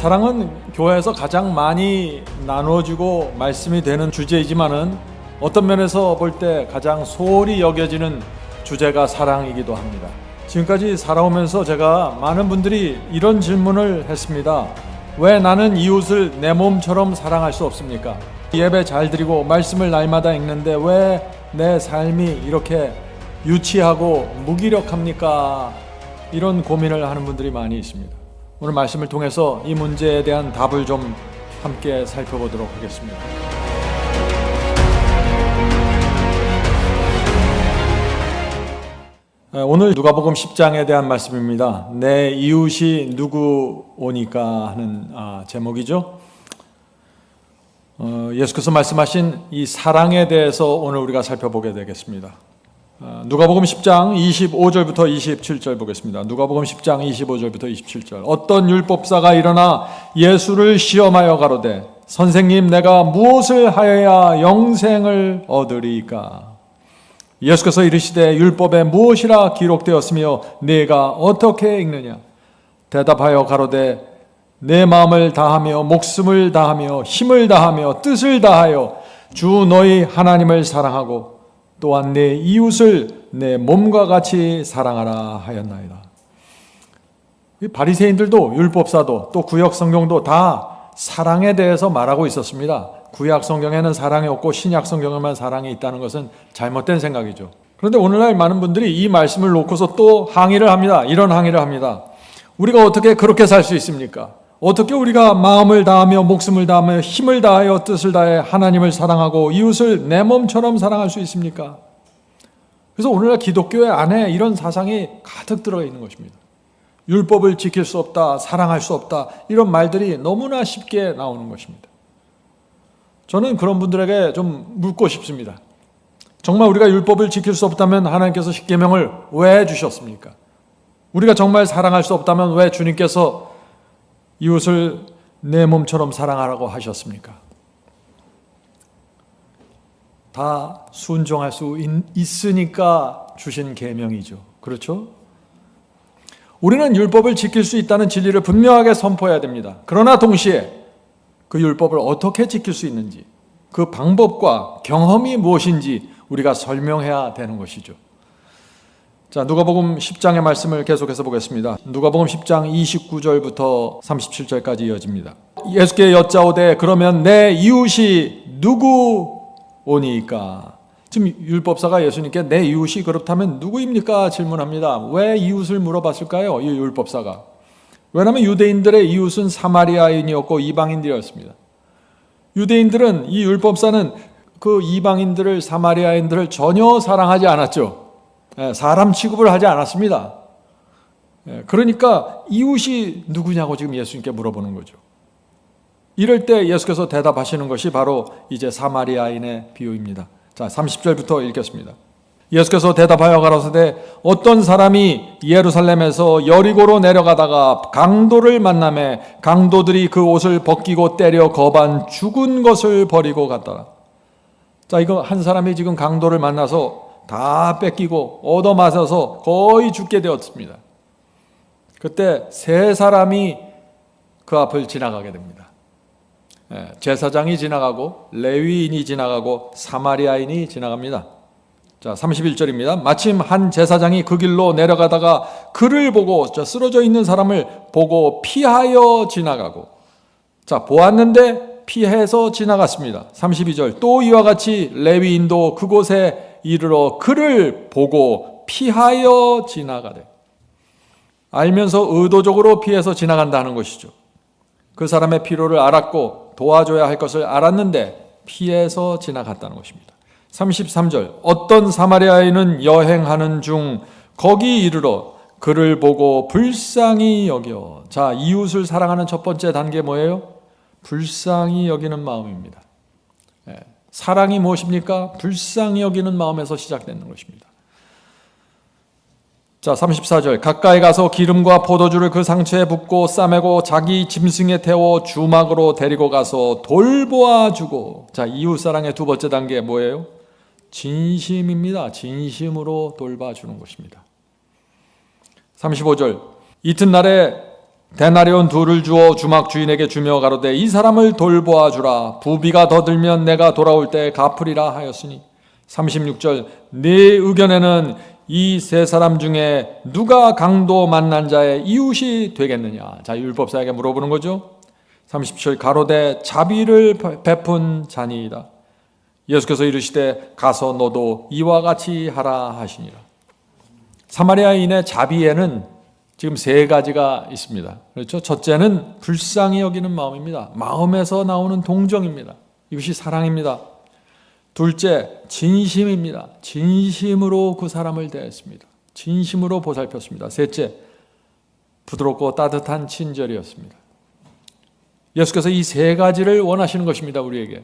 사랑은 교회에서 가장 많이 나누어지고 말씀이 되는 주제이지만은 어떤 면에서 볼 때 가장 소홀히 여겨지는 주제가 사랑이기도 합니다. 지금까지 살아오면서 제가 많은 분들이 이런 질문을 했습니다. 왜 나는 이웃을 내 몸처럼 사랑할 수 없습니까? 예배 잘 드리고 말씀을 날마다 읽는데 왜 내 삶이 이렇게 유치하고 무기력합니까? 이런 고민을 하는 분들이 많이 있습니다. 오늘 말씀을 통해서 이 문제에 대한 답을 좀 함께 살펴보도록 하겠습니다. 오늘 누가복음 10장에 대한 말씀입니다. 내 이웃이 누구오니까 하는 제목이죠. 예수께서 말씀하신 이 사랑에 대해서 오늘 우리가 살펴보게 되겠습니다. 누가복음 10장 25절부터 27절 보겠습니다. 누가복음 10장 25절부터 27절. 어떤 율법사가 일어나 예수를 시험하여 가로되 선생님 내가 무엇을 하여야 영생을 얻으리까? 예수께서 이르시되 율법에 무엇이라 기록되었으며 네가 어떻게 읽느냐? 대답하여 가로되 내 마음을 다하며 목숨을 다하며 힘을 다하며 뜻을 다하여 주 너희 하나님을 사랑하고 또한 내 이웃을 내 몸과 같이 사랑하라 하였나이다. 바리새인들도 율법사도 또 구약 성경도 다 사랑에 대해서 말하고 있었습니다. 구약 성경에는 사랑이 없고 신약 성경에만 사랑이 있다는 것은 잘못된 생각이죠. 그런데 오늘날 많은 분들이 이 말씀을 놓고서 또 항의를 합니다. 이런 항의를 합니다. 우리가 어떻게 그렇게 살 수 있습니까? 어떻게 우리가 마음을 다하며 목숨을 다하며 힘을 다하여 뜻을 다해 하나님을 사랑하고 이웃을 내 몸처럼 사랑할 수 있습니까? 그래서 오늘날 기독교회 안에 이런 사상이 가득 들어가 있는 것입니다. 율법을 지킬 수 없다, 사랑할 수 없다, 이런 말들이 너무나 쉽게 나오는 것입니다. 저는 그런 분들에게 좀 묻고 싶습니다. 정말 우리가 율법을 지킬 수 없다면 하나님께서 십계명을 왜 주셨습니까? 우리가 정말 사랑할 수 없다면 왜 주님께서 이웃을 내 몸처럼 사랑하라고 하셨습니까? 다 순종할 수 있으니까 주신 계명이죠. 그렇죠? 우리는 율법을 지킬 수 있다는 진리를 분명하게 선포해야 됩니다. 그러나 동시에 그 율법을 어떻게 지킬 수 있는지, 그 방법과 경험이 무엇인지 우리가 설명해야 되는 것이죠. 자, 누가복음 10장의 말씀을 계속해서 보겠습니다. 누가복음 10장 29절부터 37절까지 이어집니다. 예수께 여짜오되 그러면 내 이웃이 누구오니까? 지금 율법사가 예수님께 내 이웃이 그렇다면 누구입니까? 질문합니다. 왜 이웃을 물어봤을까요? 이 율법사가. 왜냐하면 유대인들의 이웃은 사마리아인이었고 이방인들이었습니다. 유대인들은, 이 율법사는 그 이방인들을, 사마리아인들을 전혀 사랑하지 않았죠. 사람 취급을 하지 않았습니다. 그러니까 이웃이 누구냐고 지금 예수님께 물어보는 거죠. 이럴 때 예수께서 대답하시는 것이 바로 이제 사마리아인의 비유입니다. 자, 30절부터 읽겠습니다. 예수께서 대답하여 가로되 어떤 사람이 예루살렘에서 여리고로 내려가다가 강도를 만나매 강도들이 그 옷을 벗기고 때려 거반 죽은 것을 버리고 갔더라. 자, 이거 한 사람이 지금 강도를 만나서 다 뺏기고 얻어맞아서 거의 죽게 되었습니다. 그때 세 사람이 그 앞을 지나가게 됩니다. 제사장이 지나가고 레위인이 지나가고 사마리아인이 지나갑니다. 자, 31절입니다. 마침 한 제사장이 그 길로 내려가다가 그를 보고 쓰러져 있는 사람을 보고 피하여 지나가고, 자, 보았는데 피해서 지나갔습니다. 32절. 또 이와 같이 레위인도 그곳에 이르러 그를 보고 피하여 지나가되, 알면서 의도적으로 피해서 지나간다는 것이죠. 그 사람의 필요를 알았고 도와줘야 할 것을 알았는데 피해서 지나갔다는 것입니다. 33절. 어떤 사마리아인은 여행하는 중 거기 이르러 그를 보고 불쌍히 여겨. 자, 이웃을 사랑하는 첫 번째 단계 뭐예요? 불쌍히 여기는 마음입니다. 사랑이 무엇입니까? 불쌍히 여기는 마음에서 시작되는 것입니다. 자, 34절. 가까이 가서 기름과 포도주를 그 상처에 붓고 싸매고 자기 짐승에 태워 주막으로 데리고 가서 돌보아 주고. 자, 이웃사랑의 두 번째 단계 뭐예요? 진심입니다. 진심으로 돌봐주는 것입니다. 35절. 이튿날에 데나리온 2를 주어 주막 주인에게 주며 가로되 이 사람을 돌보아 주라. 부비가 더 들면 내가 돌아올 때 갚으리라 하였으니. 36절 네 의견에는 이 세 사람 중에 누가 강도 만난 자의 이웃이 되겠느냐. 자, 율법사에게 물어보는 거죠. 37절 가로되 자비를 베푼 자니이다. 예수께서 이르시되 가서 너도 이와 같이 하라 하시니라. 사마리아인의 자비에는 지금 3가지가 있습니다. 그렇죠? 첫째는 불쌍히 여기는 마음입니다. 마음에서 나오는 동정입니다. 이것이 사랑입니다. 둘째, 진심입니다. 진심으로 그 사람을 대했습니다. 진심으로 보살폈습니다. 셋째, 부드럽고 따뜻한 친절이었습니다. 예수께서 이 3가지를 원하시는 것입니다, 우리에게.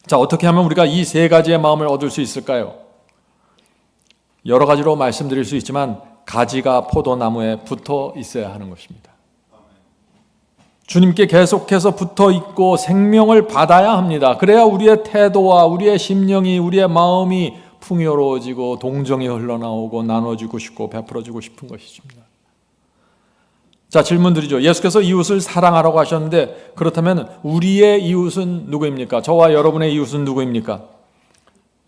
자, 어떻게 하면 우리가 이 3가지의 마음을 얻을 수 있을까요? 여러 가지로 말씀드릴 수 있지만 가지가 포도나무에 붙어 있어야 하는 것입니다. 주님께 계속해서 붙어 있고 생명을 받아야 합니다. 그래야 우리의 태도와 우리의 심령이, 우리의 마음이 풍요로워지고 동정이 흘러나오고 나눠주고 싶고 베풀어주고 싶은 것입니다. 자, 질문 드리죠. 예수께서 이웃을 사랑하라고 하셨는데 그렇다면 우리의 이웃은 누구입니까? 저와 여러분의 이웃은 누구입니까?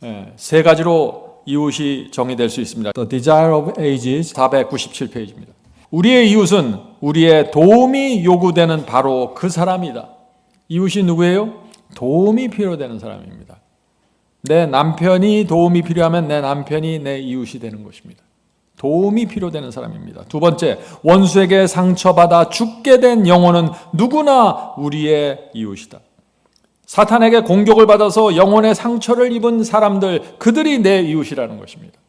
3가지로 이웃이 정의될 수 있습니다. The Desire of Ages 497페이지입니다. 우리의 이웃은 우리의 도움이 요구되는 바로 그 사람이다. 이웃이 누구예요? 도움이 필요되는 사람입니다. 내 남편이 도움이 필요하면 내 남편이 내 이웃이 되는 것입니다. 도움이 필요되는 사람입니다. 2번째, 원수에게 상처받아 죽게 된 영혼은 누구나 우리의 이웃이다. 사탄에게 공격을 받아서 영혼의 상처를 입은 사람들, 그들이 내 이웃이라는 것입니다.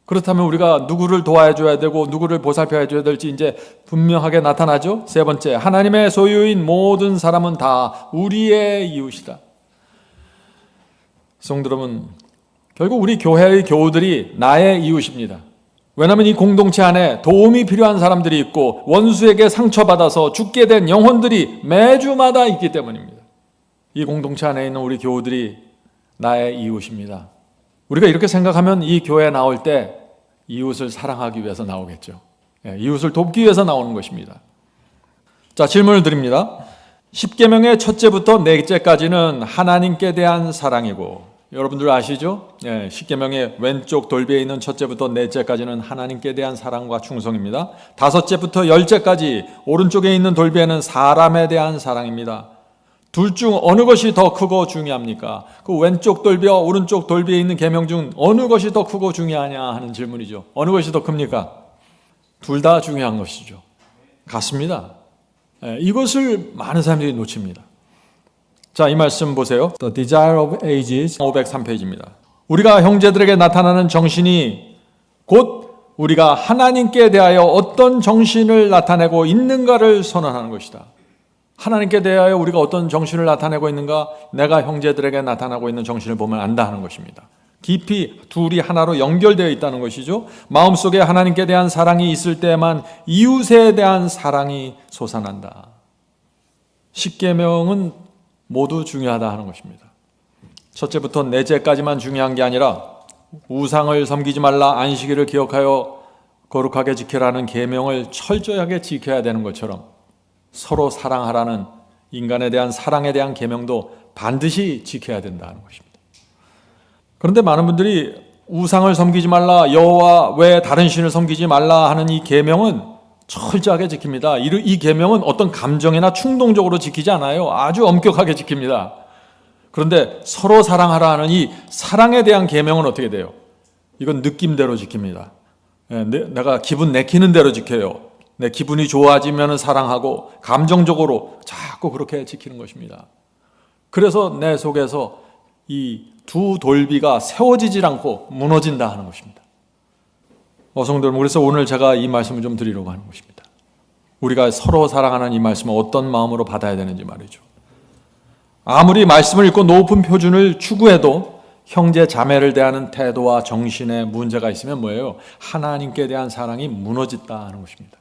그렇다면 우리가 누구를 도와줘야 되고 누구를 보살펴야 될지 이제 분명하게 나타나죠. 3번째, 하나님의 소유인 모든 사람은 다 우리의 이웃이다. 성도 여러분, 결국 우리 교회의 교우들이 나의 이웃입니다. 왜냐하면 이 공동체 안에 도움이 필요한 사람들이 있고 원수에게 상처받아서 죽게 된 영혼들이 매주마다 있기 때문입니다. 이 공동체 안에 있는 우리 교우들이 나의 이웃입니다. 우리가 이렇게 생각하면 이 교회에 나올 때 이웃을 사랑하기 위해서 나오겠죠. 이웃을 돕기 위해서 나오는 것입니다. 자, 질문을 드립니다. 10계명의 첫째부터 넷째까지는 하나님께 대한 사랑이고, 여러분들 아시죠? 10계명의 왼쪽 돌비에 있는 첫째부터 넷째까지는 하나님께 대한 사랑과 충성입니다. 5째부터 10째까지 오른쪽에 있는 돌비에는 사람에 대한 사랑입니다. 둘 중 어느 것이 더 크고 중요합니까? 그 왼쪽 돌비와 오른쪽 돌비에 있는 계명 중 어느 것이 더 크고 중요하냐 하는 질문이죠. 어느 것이 더 큽니까? 둘 다 중요한 것이죠. 같습니다. 이것을 많은 사람들이 놓칩니다. 자, 이 말씀 보세요. The Desire of Ages 503페이지입니다. 우리가 형제들에게 나타나는 정신이 곧 우리가 하나님께 대하여 어떤 정신을 나타내고 있는가를 선언하는 것이다. 하나님께 대하여 우리가 어떤 정신을 나타내고 있는가, 내가 형제들에게 나타나고 있는 정신을 보면 안다 하는 것입니다. 깊이 둘이 하나로 연결되어 있다는 것이죠. 마음속에 하나님께 대한 사랑이 있을 때만 이웃에 대한 사랑이 솟아난다. 10계명은 모두 중요하다 하는 것입니다. 첫째부터 넷째까지만 중요한 게 아니라 우상을 섬기지 말라, 안식일을 기억하여 거룩하게 지키라는 계명을 철저하게 지켜야 되는 것처럼 서로 사랑하라는 인간에 대한 사랑에 대한 계명도 반드시 지켜야 된다는 것입니다. 그런데 많은 분들이 우상을 섬기지 말라, 여호와 외 다른 신을 섬기지 말라 하는 이 계명은 철저하게 지킵니다. 이 계명은 어떤 감정이나 충동적으로 지키지 않아요. 아주 엄격하게 지킵니다. 그런데 서로 사랑하라 하는 이 사랑에 대한 계명은 어떻게 돼요? 이건 느낌대로 지킵니다. 내가 기분 내키는 대로 지켜요. 내 기분이 좋아지면 사랑하고 감정적으로 자꾸 그렇게 지키는 것입니다. 그래서 내 속에서 이 두 돌비가 세워지질 않고 무너진다 하는 것입니다. 성도 여러분, 그래서 오늘 제가 이 말씀을 좀 드리려고 하는 것입니다. 우리가 서로 사랑하는 이 말씀을 어떤 마음으로 받아야 되는지 말이죠. 아무리 말씀을 읽고 높은 표준을 추구해도 형제 자매를 대하는 태도와 정신에 문제가 있으면 뭐예요? 하나님께 대한 사랑이 무너졌다 하는 것입니다.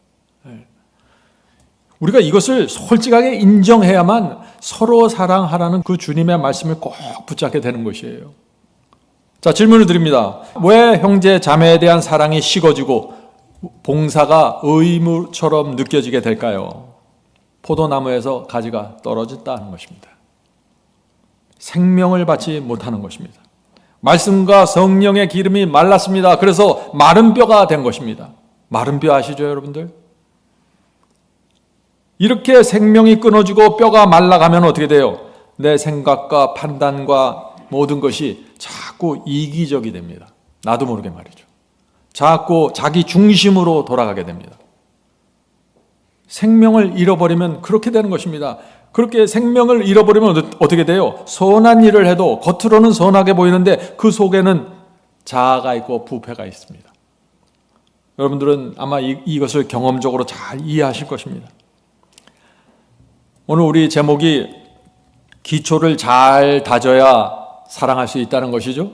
우리가 이것을 솔직하게 인정해야만 서로 사랑하라는 그 주님의 말씀을 꼭 붙잡게 되는 것이에요. 자, 질문을 드립니다. 왜 형제 자매에 대한 사랑이 식어지고 봉사가 의무처럼 느껴지게 될까요? 포도나무에서 가지가 떨어졌다는 것입니다. 생명을 받지 못하는 것입니다. 말씀과 성령의 기름이 말랐습니다. 그래서 마른 뼈가 된 것입니다. 마른 뼈 아시죠, 여러분들? 이렇게 생명이 끊어지고 뼈가 말라가면 어떻게 돼요? 내 생각과 판단과 모든 것이 자꾸 이기적이 됩니다. 나도 모르게 말이죠. 자꾸 자기 중심으로 돌아가게 됩니다. 생명을 잃어버리면 그렇게 되는 것입니다. 그렇게 생명을 잃어버리면 어떻게 돼요? 선한 일을 해도 겉으로는 선하게 보이는데 그 속에는 자아가 있고 부패가 있습니다. 여러분들은 아마 이것을 경험적으로 잘 이해하실 것입니다. 오늘 우리 제목이 기초를 잘 다져야 사랑할 수 있다는 것이죠.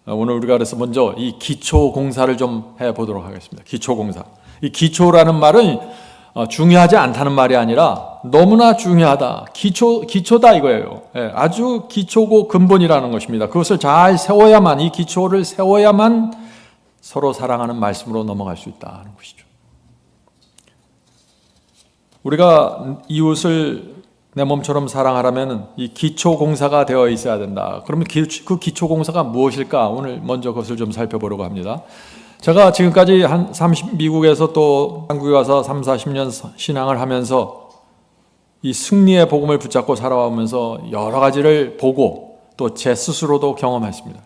오늘 우리가 그래서 먼저 이 기초 공사를 좀 해보도록 하겠습니다. 기초 공사. 이 기초라는 말은 중요하지 않다는 말이 아니라 너무나 중요하다. 기초다 이거예요. 아주 기초고 근본이라는 것입니다. 그것을 잘 세워야만, 이 기초를 세워야만 서로 사랑하는 말씀으로 넘어갈 수 있다는 것이죠. 우리가 이웃을 내 몸처럼 사랑하려면 이 기초 공사가 되어 있어야 된다. 그러면 그 기초 공사가 무엇일까? 오늘 먼저 그것을 좀 살펴보려고 합니다. 제가 지금까지 미국에서 또 한국에 와서 30-40년 신앙을 하면서 이 승리의 복음을 붙잡고 살아오면서 여러 가지를 보고 또 제 스스로도 경험했습니다.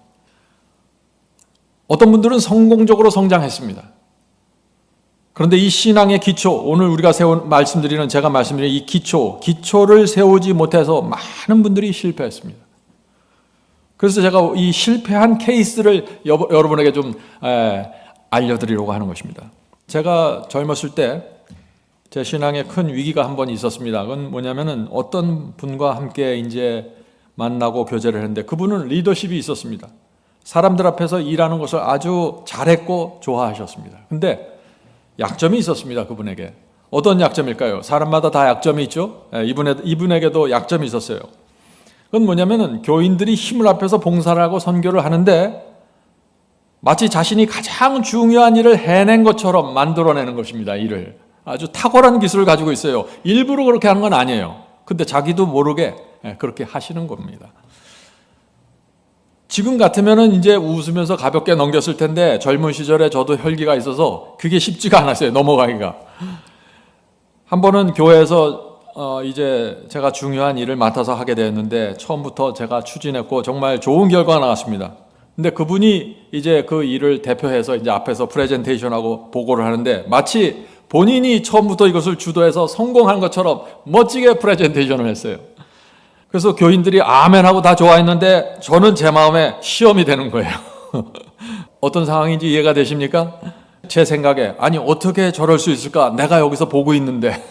어떤 분들은 성공적으로 성장했습니다. 그런데 이 신앙의 기초, 오늘 우리가 제가 말씀드리는 이 기초를 세우지 못해서 많은 분들이 실패했습니다. 그래서 제가 이 실패한 케이스를 여러분에게 좀 알려드리려고 하는 것입니다. 제가 젊었을 때 제 신앙에 큰 위기가 한 번 있었습니다. 그건 뭐냐면은 어떤 분과 함께 이제 만나고 교제를 했는데 그분은 리더십이 있었습니다. 사람들 앞에서 일하는 것을 아주 잘했고 좋아하셨습니다. 근데 약점이 있었습니다. 그분에게. 어떤 약점일까요? 사람마다 다 약점이 있죠. 이분에게도 약점이 있었어요. 그건 뭐냐면은 교인들이 힘을 합해서 봉사를 하고 선교를 하는데 마치 자신이 가장 중요한 일을 해낸 것처럼 만들어내는 것입니다. 일을. 아주 탁월한 기술을 가지고 있어요. 일부러 그렇게 하는 건 아니에요. 근데 자기도 모르게 그렇게 하시는 겁니다. 지금 같으면은 이제 웃으면서 가볍게 넘겼을 텐데 젊은 시절에 저도 혈기가 있어서 그게 쉽지가 않았어요. 넘어가기가. 한 번은 교회에서 이제 제가 중요한 일을 맡아서 하게 되었는데 처음부터 제가 추진했고 정말 좋은 결과가 나왔습니다. 근데 그분이 이제 그 일을 대표해서 이제 앞에서 프레젠테이션하고 보고를 하는데 마치 본인이 처음부터 이것을 주도해서 성공한 것처럼 멋지게 프레젠테이션을 했어요. 그래서 교인들이 아멘하고 다 좋아했는데 저는 제 마음에 시험이 되는 거예요. 어떤 상황인지 이해가 되십니까? 제 생각에 아니 어떻게 저럴 수 있을까? 내가 여기서 보고 있는데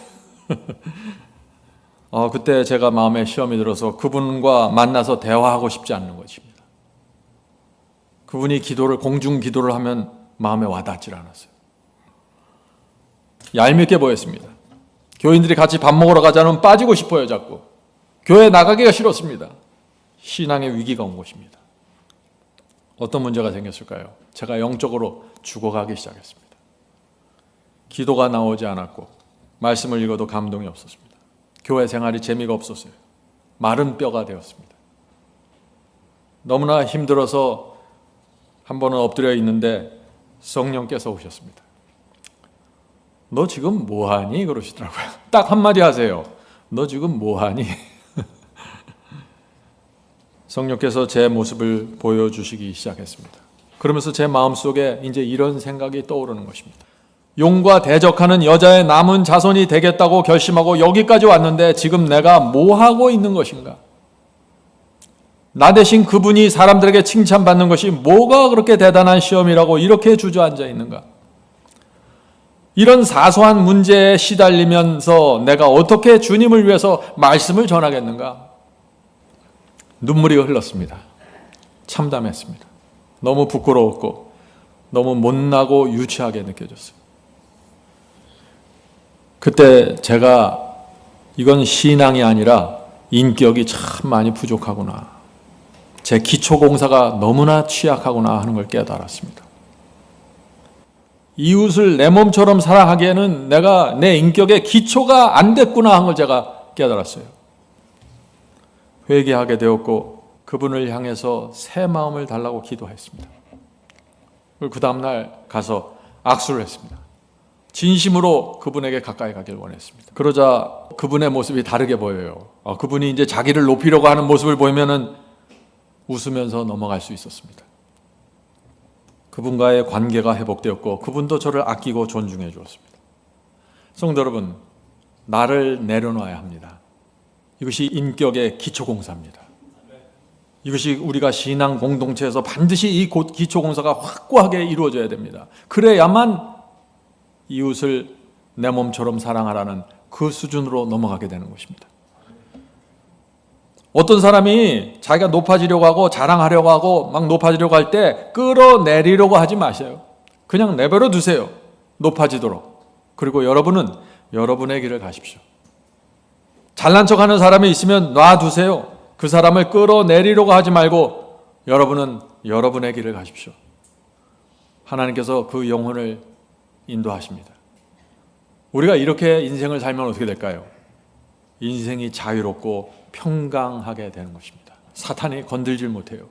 그때 제가 마음에 시험이 들어서 그분과 만나서 대화하고 싶지 않는 것입니다. 그분이 공중 기도를 하면 마음에 와닿질 않았어요. 얄밉게 보였습니다. 교인들이 같이 밥 먹으러 가자면 빠지고 싶어요. 자꾸. 교회 나가기가 싫었습니다. 신앙의 위기가 온 것입니다. 어떤 문제가 생겼을까요? 제가 영적으로 죽어가기 시작했습니다. 기도가 나오지 않았고 말씀을 읽어도 감동이 없었습니다. 교회 생활이 재미가 없었어요. 마른 뼈가 되었습니다. 너무나 힘들어서 한 번은 엎드려 있는데 성령께서 오셨습니다. 너 지금 뭐하니? 그러시더라고요. 딱 한마디 하세요. 너 지금 뭐하니? 성령께서 제 모습을 보여주시기 시작했습니다. 그러면서 제 마음속에 이제 이런 생각이 떠오르는 것입니다. 용과 대적하는 여자의 남은 자손이 되겠다고 결심하고 여기까지 왔는데 지금 내가 뭐하고 있는 것인가? 나 대신 그분이 사람들에게 칭찬받는 것이 뭐가 그렇게 대단한 시험이라고 이렇게 주저앉아 있는가? 이런 사소한 문제에 시달리면서 내가 어떻게 주님을 위해서 말씀을 전하겠는가? 눈물이 흘렀습니다. 참담했습니다. 너무 부끄러웠고 너무 못나고 유치하게 느껴졌어요. 그때 제가 이건 신앙이 아니라 인격이 참 많이 부족하구나. 제 기초공사가 너무나 취약하구나 하는 걸 깨달았습니다. 이웃을 내 몸처럼 사랑하기에는 내가 내 인격의 기초가 안 됐구나 한 걸 제가 깨달았어요. 회개하게 되었고 그분을 향해서 새 마음을 달라고 기도했습니다. 그리고 그 다음날 가서 악수를 했습니다. 진심으로 그분에게 가까이 가길 원했습니다. 그러자 그분의 모습이 다르게 보여요. 그분이 이제 자기를 높이려고 하는 모습을 보이면은 웃으면서 넘어갈 수 있었습니다. 그분과의 관계가 회복되었고 그분도 저를 아끼고 존중해 주었습니다. 성도 여러분, 나를 내려놔야 합니다. 이것이 인격의 기초공사입니다. 이것이 우리가 신앙 공동체에서 반드시 이 기초공사가 확고하게 이루어져야 됩니다. 그래야만 이웃을 내 몸처럼 사랑하라는 그 수준으로 넘어가게 되는 것입니다. 어떤 사람이 자기가 높아지려고 하고 자랑하려고 하고 막 높아지려고 할 때 끌어내리려고 하지 마세요. 그냥 내버려 두세요. 높아지도록. 그리고 여러분은 여러분의 길을 가십시오. 잘난 척하는 사람이 있으면 놔두세요. 그 사람을 끌어내리려고 하지 말고 여러분은 여러분의 길을 가십시오. 하나님께서 그 영혼을 인도하십니다. 우리가 이렇게 인생을 살면 어떻게 될까요? 인생이 자유롭고 평강하게 되는 것입니다. 사탄이 건들질 못해요.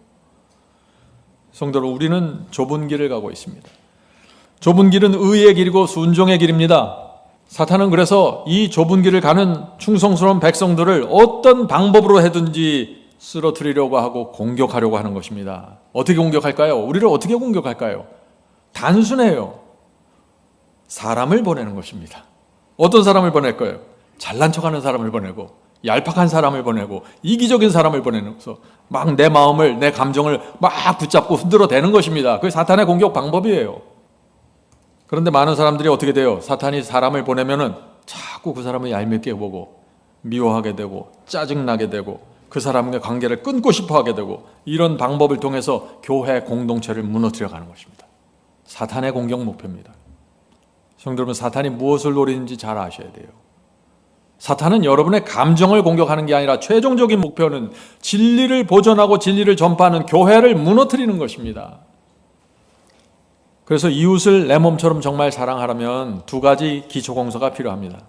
성도로 우리는 좁은 길을 가고 있습니다. 좁은 길은 의의 길이고 순종의 길입니다. 사탄은 그래서 이 좁은 길을 가는 충성스러운 백성들을 어떤 방법으로 해든지 쓰러뜨리려고 하고 공격하려고 하는 것입니다. 어떻게 공격할까요? 우리를 어떻게 공격할까요? 단순해요. 사람을 보내는 것입니다. 어떤 사람을 보낼 거예요? 잘난 척하는 사람을 보내고 얄팍한 사람을 보내고 이기적인 사람을 보내면서 막 내 마음을 내 감정을 막 붙잡고 흔들어 대는 것입니다. 그게 사탄의 공격 방법이에요. 그런데 많은 사람들이 어떻게 돼요? 사탄이 사람을 보내면은 자꾸 그 사람을 얄밉게 보고 미워하게 되고 짜증나게 되고 그 사람과 관계를 끊고 싶어 하게 되고 이런 방법을 통해서 교회 공동체를 무너뜨려 가는 것입니다. 사탄의 공격 목표입니다. 성도 여러분, 사탄이 무엇을 노리는지 잘 아셔야 돼요. 사탄은 여러분의 감정을 공격하는 게 아니라 최종적인 목표는 진리를 보존하고 진리를 전파하는 교회를 무너뜨리는 것입니다. 그래서 이웃을 내 몸처럼 정말 사랑하려면 두 가지 기초공사가 필요합니다.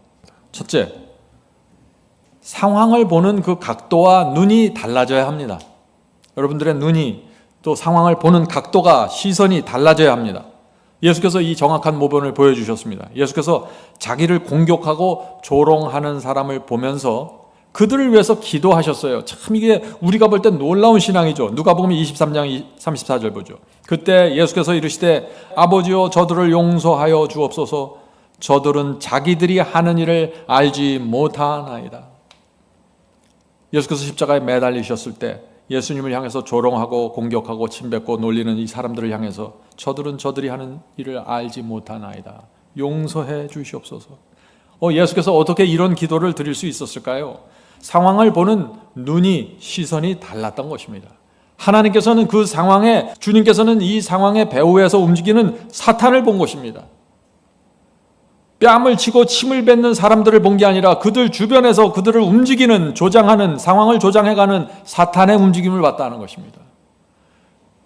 첫째, 상황을 보는 그 각도와 눈이 달라져야 합니다. 여러분들의 눈이 또 상황을 보는 각도가 시선이 달라져야 합니다. 예수께서 이 정확한 모범을 보여주셨습니다. 예수께서 자기를 공격하고 조롱하는 사람을 보면서 그들을 위해서 기도하셨어요. 참 이게 우리가 볼 때 놀라운 신앙이죠. 누가복음 23장 34절 보죠. 그때 예수께서 이르시되 아버지여 저들을 용서하여 주옵소서 저들은 자기들이 하는 일을 알지 못하나이다. 예수께서 십자가에 매달리셨을 때 예수님을 향해서 조롱하고 공격하고 침뱉고 놀리는 이 사람들을 향해서 저들은 저들이 하는 일을 알지 못하나이다. 용서해 주시옵소서. 예수께서 어떻게 이런 기도를 드릴 수 있었을까요? 상황을 보는 눈이 시선이 달랐던 것입니다. 하나님께서는 그 상황에 주님께서는 이 상황의 배후에서 움직이는 사탄을 본 것입니다. 뺨을 치고 침을 뱉는 사람들을 본 게 아니라 그들 주변에서 그들을 움직이는 조장하는 상황을 조장해가는 사탄의 움직임을 봤다는 것입니다.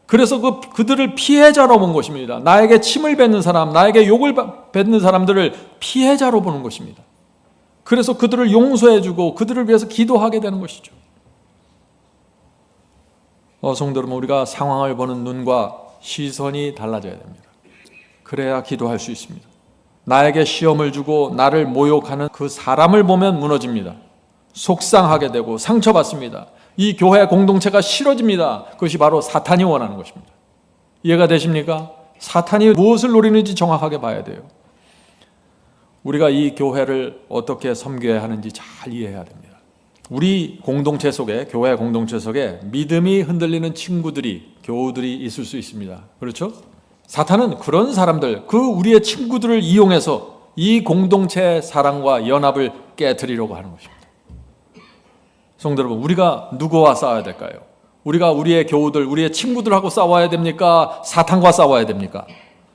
그래서 그들을 피해자로 본 것입니다. 나에게 침을 뱉는 사람, 나에게 욕을 뱉는 사람들을 피해자로 보는 것입니다. 그래서 그들을 용서해주고 그들을 위해서 기도하게 되는 것이죠. 성도 여러분, 우리가 상황을 보는 눈과 시선이 달라져야 됩니다. 그래야 기도할 수 있습니다. 나에게 시험을 주고 나를 모욕하는 그 사람을 보면 무너집니다. 속상하게 되고 상처받습니다. 이 교회 공동체가 싫어집니다. 그것이 바로 사탄이 원하는 것입니다. 이해가 되십니까? 사탄이 무엇을 노리는지 정확하게 봐야 돼요. 우리가 이 교회를 어떻게 섬겨야 하는지 잘 이해해야 됩니다. 우리 공동체 속에, 교회 공동체 속에 믿음이 흔들리는 친구들이, 교우들이 있을 수 있습니다. 그렇죠? 사탄은 그런 사람들, 우리의 친구들을 이용해서 이 공동체의 사랑과 연합을 깨트리려고 하는 것입니다. 성도 여러분, 우리가 누구와 싸워야 될까요? 우리가 우리의 교우들, 우리의 친구들하고 싸워야 됩니까? 사탄과 싸워야 됩니까?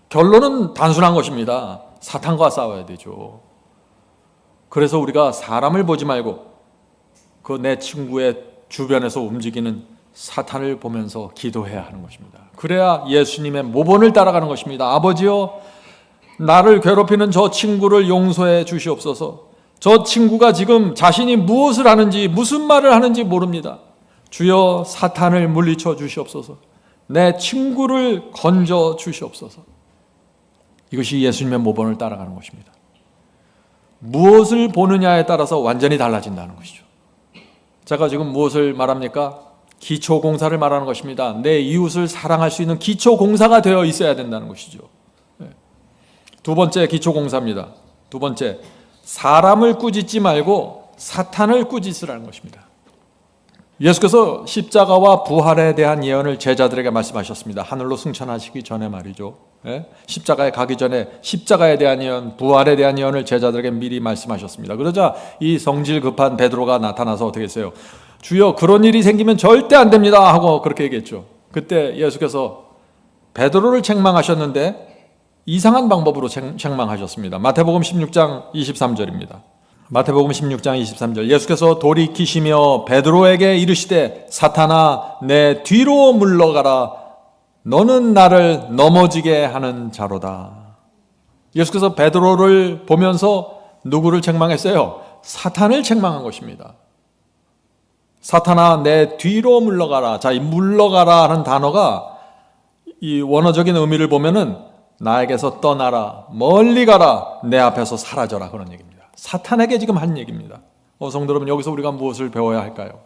결론은 단순한 것입니다. 사탄과 싸워야 되죠. 그래서 우리가 사람을 보지 말고 그 내 친구의 주변에서 움직이는 사탄을 보면서 기도해야 하는 것입니다. 그래야 예수님의 모본을 따라가는 것입니다. 아버지여 나를 괴롭히는 저 친구를 용서해 주시옵소서. 저 친구가 지금 자신이 무엇을 하는지 무슨 말을 하는지 모릅니다. 주여 사탄을 물리쳐 주시옵소서. 내 친구를 건져 주시옵소서. 이것이 예수님의 모범을 따라가는 것입니다. 무엇을 보느냐에 따라서 완전히 달라진다는 것이죠. 제가 지금 무엇을 말합니까? 기초공사를 말하는 것입니다. 내 이웃을 사랑할 수 있는 기초공사가 되어 있어야 된다는 것이죠. 두 번째 기초공사입니다. 두 번째, 사람을 꾸짖지 말고 사탄을 꾸짖으라는 것입니다. 예수께서 십자가와 부활에 대한 예언을 제자들에게 말씀하셨습니다. 하늘로 승천하시기 전에 말이죠. 십자가에 가기 전에 십자가에 대한 예언, 부활에 대한 예언을 제자들에게 미리 말씀하셨습니다. 그러자 이 성질 급한 베드로가 나타나서 어떻게 했어요? 주여, 그런 일이 생기면 절대 안 됩니다 하고 그렇게 얘기했죠. 그때 예수께서 베드로를 책망하셨는데 이상한 방법으로 책망하셨습니다. 마태복음 16장 23절입니다. 마태복음 16장 23절, 예수께서 돌이키시며 베드로에게 이르시되 사탄아 내 뒤로 물러가라, 너는 나를 넘어지게 하는 자로다. 예수께서 베드로를 보면서 누구를 책망했어요? 사탄을 책망한 것입니다. 사탄아 내 뒤로 물러가라. 자, 이 물러가라 하는 단어가 이 원어적인 의미를 보면은 나에게서 떠나라, 멀리 가라, 내 앞에서 사라져라, 그런 얘기입니다. 사탄에게 지금 한 얘기입니다. 성도 여러분, 여기서 우리가 무엇을 배워야 할까요?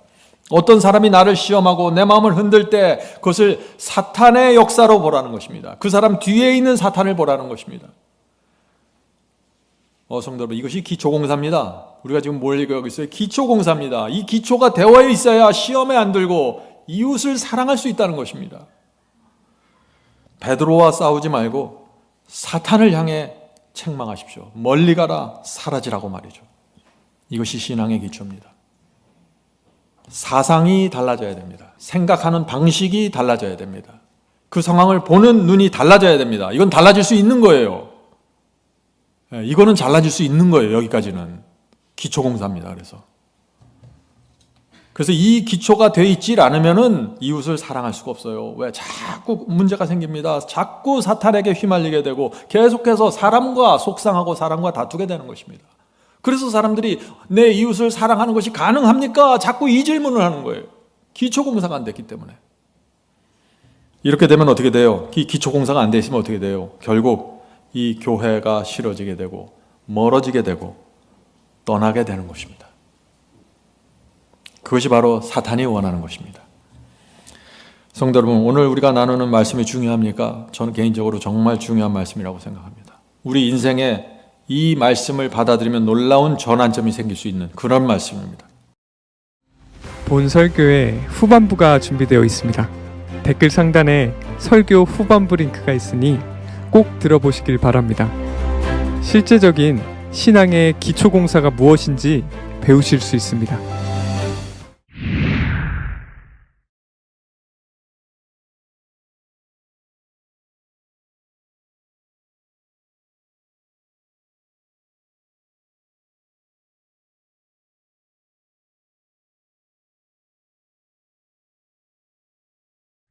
어떤 사람이 나를 시험하고 내 마음을 흔들 때 그것을 사탄의 역사로 보라는 것입니다. 그 사람 뒤에 있는 사탄을 보라는 것입니다. 성도 여러분, 이것이 기초공사입니다. 우리가 지금 뭘 얘기하고 있어요? 기초공사입니다. 이 기초가 되어 있어야 시험에 안 들고 이웃을 사랑할 수 있다는 것입니다. 베드로와 싸우지 말고 사탄을 향해 책망하십시오. 멀리 가라, 사라지라고 말이죠. 이것이 신앙의 기초입니다. 사상이 달라져야 됩니다. 생각하는 방식이 달라져야 됩니다. 그 상황을 보는 눈이 달라져야 됩니다. 이건 달라질 수 있는 거예요. 이거는 달라질 수 있는 거예요. 여기까지는 기초공사입니다. 그래서 이 기초가 되어 있지 않으면은 이웃을 사랑할 수가 없어요. 왜? 자꾸 문제가 생깁니다. 자꾸 사탄에게 휘말리게 되고 계속해서 사람과 속상하고 사람과 다투게 되는 것입니다. 그래서 사람들이 내 이웃을 사랑하는 것이 가능합니까? 자꾸 이 질문을 하는 거예요. 기초공사가 안 됐기 때문에. 이렇게 되면 어떻게 돼요? 이 기초공사가 안 돼 있으면 어떻게 돼요? 결국 이 교회가 싫어지게 되고 멀어지게 되고 떠나게 되는 것입니다. 그것이 바로 사탄이 원하는 것입니다. 성도 여러분, 오늘 우리가 나누는 말씀이 중요합니까? 저는 개인적으로 정말 중요한 말씀이라고 생각합니다. 우리 인생에 이 말씀을 받아들이면 놀라운 전환점이 생길 수 있는 그런 말씀입니다. 본 설교의 후반부가 준비되어 있습니다. 댓글 상단에 설교 후반부 링크가 있으니 꼭 들어보시길 바랍니다. 실제적인 신앙의 기초공사가 무엇인지 배우실 수 있습니다.